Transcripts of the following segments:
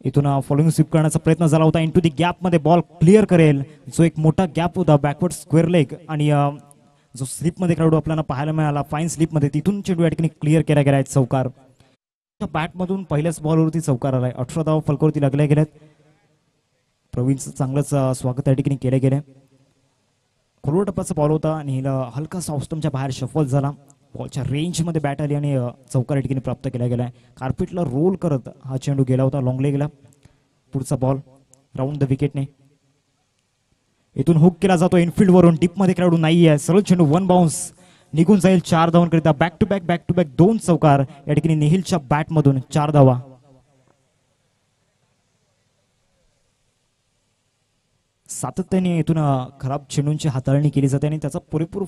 इथून following sweep करण्याचा प्रयत्न झाला होता. इनटू दी गॅप मध्ये बॉल क्लिअर करेल. जो एक मोठा गॅप होता बॅकवर्ड स्क्वेअर लेग आणि जो स्लिप मध्ये खेळाडू आपल्याला पाहायला मिळाला फाईन स्लिप मध्ये, तिथून चेंडू या ठिकाणी क्लिअर केला गेला आहे. चौकार बॅट मधून पहिल्याच बॉलवरती चौकार आलाय. 18 धावा फलकावरती लागल्या गेल्यात. प्रवीणचं चांगलंच स्वागत या ठिकाणी केलं गेलं. खोलवर टप्प्याचा बॉल होता आणि हलकासा ऑफस्टमच्या बाहेर शफल झाला. बॉलच्या रेंज मध्ये बॅट आली आणि चौकार या ठिकाणी प्राप्त केला गेलाय. कार्पेटला रोल करत हा चेंडू गेला होता, लॉंगले गेला. पुढचा बॉल राऊंड द विकेटने इथून हुक केला जातो इनफिल्ड वरून. डीप मध्ये खेळाडू नाहीये. सरळ चेंडू वन बाउन्स निघून जाईल. 4 धावांकरिता बॅक टू बॅक 2 चौकार या ठिकाणी निहिलच्या बॅट मधून 4 धावा. सातत्याने इथून खराब चेंडूंची हाताळणी केली जाते आणि त्याचा पुरेपूर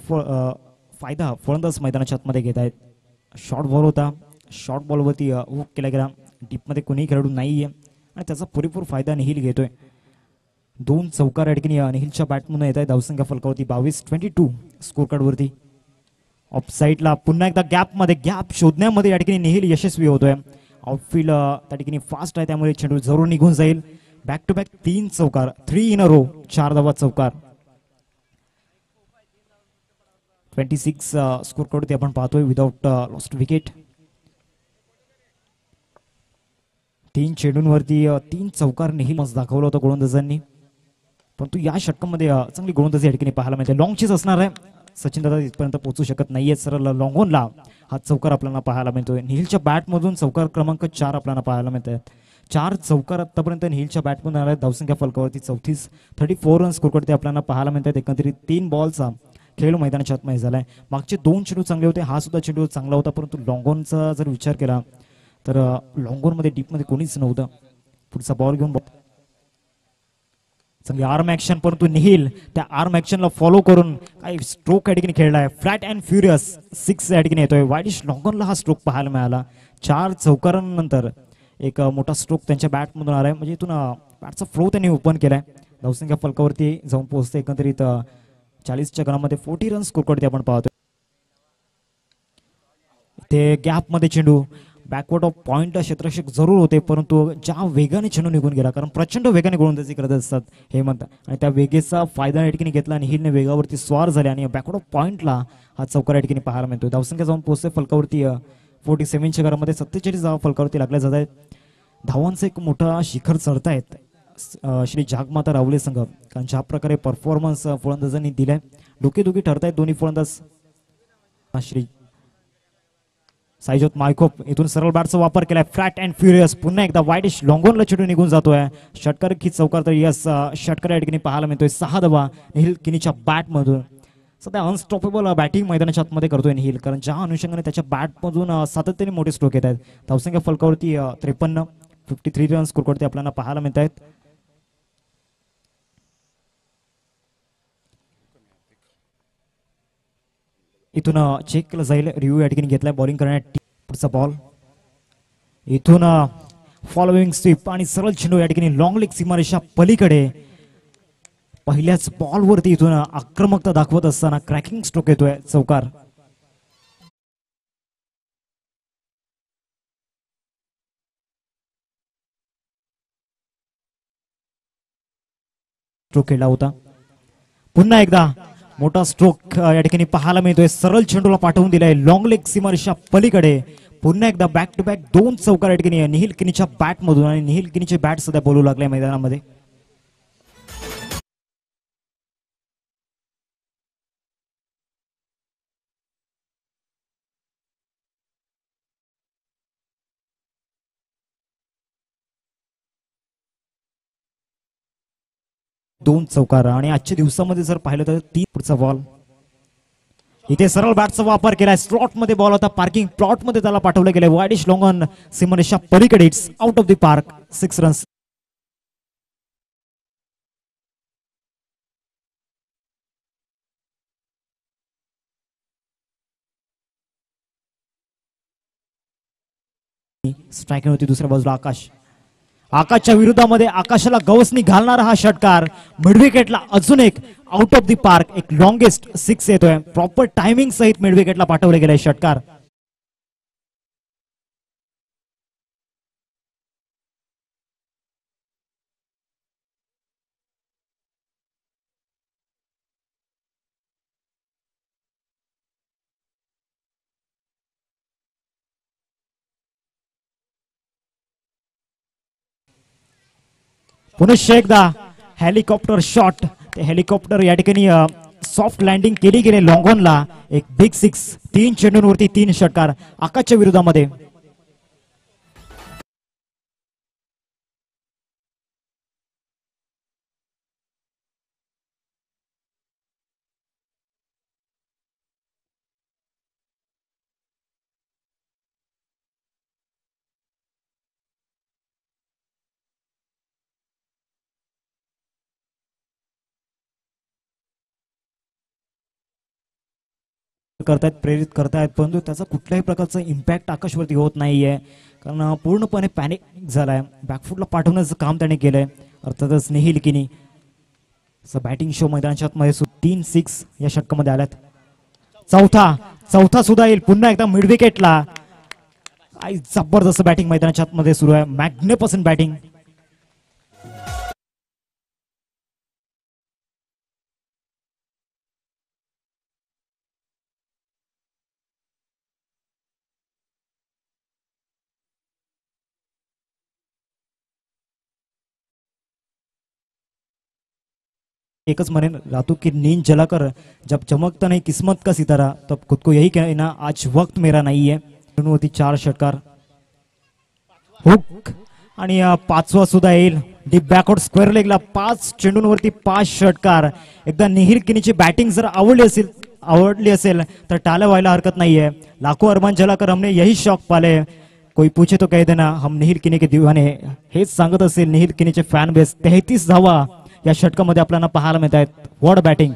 फायदा फलंदाज मैदानाच्या आतमध्ये घेत आहेत. शॉर्ट बॉल होता. शॉर्ट बॉलवरती हुक केला गेला. डीपमध्ये कोणीही खेळाडू नाहीये आणि त्याचा पुरेपूर फायदा निहिल घेतोय. 2 चौकार या ठिकाणी निहिलच्या बॅटमधून येत आहे. धावसंख्या फलकावरती 22-22 स्कोर कार्ड वरती. ऑफ साईडला पुन्हा एकदा गॅप शोधण्यामध्ये या ठिकाणी निहिल यशस्वी होतोय. आउटफील्ड त्या ठिकाणी फास्ट आहे, त्यामुळे चेंडू जरूर निघून जाईल. बॅक टू बॅक 3 चौकार, 3 इन अ रो, 4 धावा चौकार. 26 स्कोर कार्ड आपण पाहतोय विदाउट लॉस्ट विकेट. 3 चेंडूंवरती 3 चौकार निहिल दाखवलं होतं गोलंदाजांनी, परंतु या षटकामध्ये चांगली गोलंदाजी या ठिकाणी पाहायला मिळते. लॉंग चीज असणार आहे. सचिन दादा इथपर्यंत पोहोचू शकत नाहीये. सरळ लॉंगॉनला हा चौकार आपल्याला पाहायला मिळतोय. निहिलच्या बॅट मधून चौकार क्रमांक 4 आपल्याला पाहायला मिळत आहेत. 4 चौकार आतापर्यंत निहिलच्या बॅटमधून आल्या. धावसंख्या फलकावरती 34 रन स्कोर करते आपल्याला पाहायला मिळतात. एकंदरीत 3 बॉलचा खेळ मैदानाच्या आतमध्ये झालाय. मागचे 2 चेंडू चांगले होते, हा सुद्धा चेंडू चांगला होता, परंतु लॉंगॉनचा जर विचार केला तर लॉंगॉन मध्ये डीप मध्ये कोणीच नव्हतं. पुढचा बॉल घेऊन चांगली आर्म ऍक्शन, परंतु निहिल त्या आर्म ऍक्शनला फॉलो करून काही स्ट्रोक या ठिकाणी खेळलाय. फ्लॅट अँड फ्युरियस 6 या ठिकाणी येतोय. वाईडिश लॉंगॉनला हा स्ट्रोक पाहायला मिळाला. 4 चौकारांनंतर एक मोठा स्ट्रोक त्यांच्या बॅटमधून आलाय. म्हणजे इथून बॅटचा फ्लो त्यांनी ओपन केलाय. धावसंख्या फलकावरती जाऊन पोहोचते एकंदरीत 40च्या गणामध्ये 40 रन स्कोर करते आपण पाहतो. ते गॅप मध्ये चेंडू बॅकवर्ड ऑफ पॉइंट क्षेत्ररक्षक जरूर होते, परंतु ज्या वेगाने चेंडू निघून गेला, कारण प्रचंड वेगाने गोलंदाजी करत असतात हेमंत, आणि त्या वेगेचा फायदा या ठिकाणी घेतला. निहिलने वेगावरती स्वार झाले आणि बॅकवर्ड ऑफ पॉइंटला हा चौकार या ठिकाणी पाहायला मिळतो. धावसंख्या जाऊन पोहोचते फलकावरती 47च्या घरामध्ये 47 धावा फलकावरती लागल्या जात आहेत. धावांचा एक मोठा शिखर चढतायत श्री जागमाता रावले संघ, कारण ज्या प्रकारे परफॉर्मन्स फलंदाजांनी दिलाय. डोकेदुखी ठरतायत दोन्ही फलंदाज. श्री साईजोत मायकोप इथून सरळ बॅटचा वापर केलाय. फ्लॅट अँड फ्युरियस पुन्हा एकदा वाईडिश लॉंगॉनला चेंडू निघून जातोय. षटकार की चौकार, तर यस षटकार या ठिकाणी पाहायला मिळतोय. 6 धावा निहिल किनीच्या बॅट मधून. सध्या अनस्टॉपेबल बॅटिंग मैदानाच्या आतमध्ये करतोय निहिल, कारण ज्या अनुषंगाने त्याच्या बॅट मधून सातत्याने मोठे स्ट्रोक येत आहेत. धावसंख्या फलकावरती 53 रन स्कोर करते आपल्याला पाहायला मिळत आहेत. इथून चेक केलं जाईल. रिव्ह्यू या ठिकाणी घेतलाय बॉलिंग करण्यात. पुढचा बॉल इथून फॉलोइंग स्वीप आणि सरळ चेंडू या ठिकाणी लॉंग लेग सीमारेषा पलीकडे. पहिल्याच बॉलवरती इथून आक्रमकता दाखवत असताना क्रॅकिंग स्ट्रोक येतोय. चौकार. स्ट्रोक केला होता. पुन्हा एकदा मोठा स्ट्रोक या ठिकाणी पाहायला मिळतोय. सरळ चेंडूला पाठवून दिलाय लॉंग लेग सीमारेषा पलीकडे. पुन्हा एकदा बॅक टू बॅक 2 चौकार या ठिकाणी निहिल किनीच्या बॅट मधून, आणि निहिल किनीचे बॅट सध्या बोलू लागले मैदानामध्ये. दोन चौकार, आणि आजच्या दिवसामध्ये जर पाहिलं तर 3. पुढचा बॉल इथे सरळ बॅटचा वापर केलाय. स्लॉट मध्ये बॉल होता. पार्किंग प्लॉट मध्ये त्याला पाठवलं गेलंय. वाईडिश लॉंगॉन सीमारेषा पलीकडे. It's out of the park. 6 runs. Strike होती. दुसऱ्या बाजूला आकाशच्या विरोधामध्ये आकाशाला गवसणी घालणारा हा षटकार. मिड विकेटला अजून एक आउट ऑफ द पार्क, एक लॉंगेस्ट 6 येतोय. प्रॉपर टायमिंग सहित मिड विकेटला पाठवले गेले षटकार. पुनश्च एकदा हेलिकॉप्टर शॉट, ते हेलिकॉप्टर या ठिकाणी सॉफ्ट लँडिंग केली गेली लॉंगॉनला. एक बिग सिक्स, 3 चेंडूंवरती 3 षटकार आकाशच्या विरोधामध्ये. करतायत, प्रेरित करतायत, परंतु त्याचा कुठल्याही प्रकारचा इम्पॅक्ट आकाशवरती होत नाहीये, कारण पूर्णपणे पॅनिक झालाय. बॅकफुटला पाठवण्याचं काम त्याने केलंय. अर्थातच नेहिल किनी बॅटिंग शो मैदानाच्या मध्ये 3-6 या षटकामध्ये आल्यात. चौथा सुद्धा येईल पुन्हा एकदा मिड विकेटला. जबरदस्त बॅटिंग मैदानाच्या मध्ये सुरू आहे, मॅग्निफिसंट बॅटिंग. एकच म्हणेन रातू की नींद जलाकर जब चमकता नहीं किस्मत का सितारा तब खुद को यही कहना आज वक्त मेरा नहीं है. होती 4 षटकार. हुक आणि 5वा सुद्धा येईल डीप बॅकवर्ड स्क्वेअर लेगला. 5 चेंडूंवरती 5 षटकार. एकदा निहिल किनीची बॅटिंग जर आवडली असेल तर टाळ्या व्हायला हरकत नाहीये. लाखो अरमान जलाकर हमने यही शौक पाले, कोई पूछे तो कह देना हम निहिल किनी के दीवाने. हेच सांगत असेल निहिल किनीचे फॅन बेस. 33 धावा या षटकामध्ये आपल्याला पाहायला मिळत आहेत. What batting.